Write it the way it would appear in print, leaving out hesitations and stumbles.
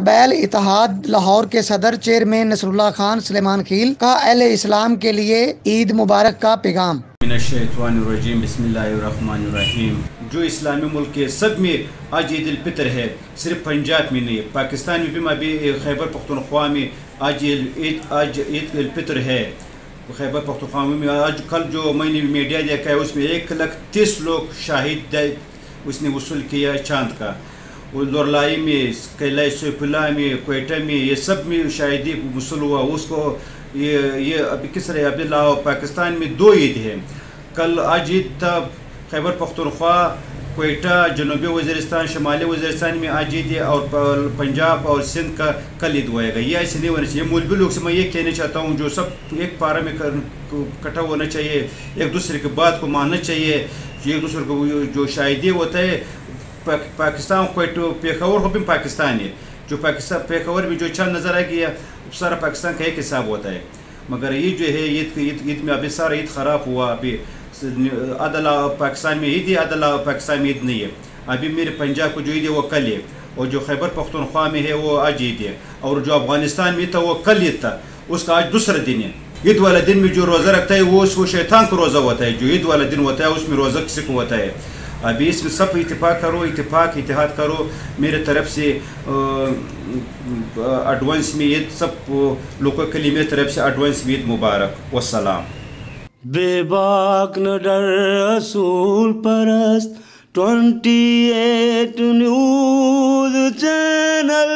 قبائل اتحاد لاہور کے صدر چیئرمین نصر اللہ خان سلیمان خیل کا اہل اسلام کے لیے عید مبارک کا پیغام۔ من الشیطان الرجیم، بسم اللہ الرحمن الرحیم۔ جو اسلامی ملک کے سب میں آج عید الفطر ہے، صرف پنجاب میں نہیں، پاکستان میں بھی ابھی خیبر پختونخوا میں آج عید الفطر ہے۔ خیبر پختونخوا میں آج کل جو میں نے میڈیا دیکھا ہے اس میں 130 لوگ شاہد اس نے وصول کیا چاند کا۔ لورلائی میں، قلعہ سیف اللہ میں، کوئٹہ میں، یہ سب میں شاہدی وصول ہوا۔ اس کو یہ ابھی کس طرح عبداللہ پاکستان میں 2 عید ہیں۔ کل آج عید تھا خیبر پختونخوا، کوئٹہ، جنوبی وزیرستان، شمالی وزیرستان میں آج عید ہے، اور پنجاب اور سندھ کا کل عید ہوئے گا۔ یہ ایسے نہیں ہونا چاہیے۔ مولوی لوگ سے میں یہ کہنا چاہتا ہوں جو سب ایک پارہ میں اکٹھا ہونا چاہیے، ایک دوسرے کی بات کو ماننا چاہیے، ایک دوسرے کو جو شاہدی ہوتا ہے۔ پاکستان کوئٹہ پیخور بھی پاکستان ہے، جو پاکستان پیخور میں جو چاند نظر آ گیا سارا پاکستان کا ایک حساب ہوتا ہے۔ مگر یہ جو ہے عید میں ابھی سارا عید خراب ہوا۔ ابھی عدلہ پاکستان میں عید ہے، عدلہ پاکستان میں عید نہیں ہے۔ ابھی میرے پنجاب کو جو عید ہے وہ کل ہے، اور جو خیبر پختونخوا میں ہے وہ آج عید ہے، اور جو افغانستان میں تھا وہ کل عید تھا، اس کا آج دوسرا دن ہے۔ عید والا دن میں جو روزہ رکھتا ہے وہ شیطان کو روزہ ہوتا ہے، جو عید والا دن ہوتا ہے اس میں روزہ کسی کو ہوتا ہے۔ ابھی اس میں سب اتفاق کرو، اتحاد کرو۔ میرے طرف سے ایڈوانس میں عید سب لوگوں کے لیے میری طرف سے ایڈوانس میں عید مبارک، والسلام۔ بے باک نہ ڈر رسول پرست 28 نیوز چینل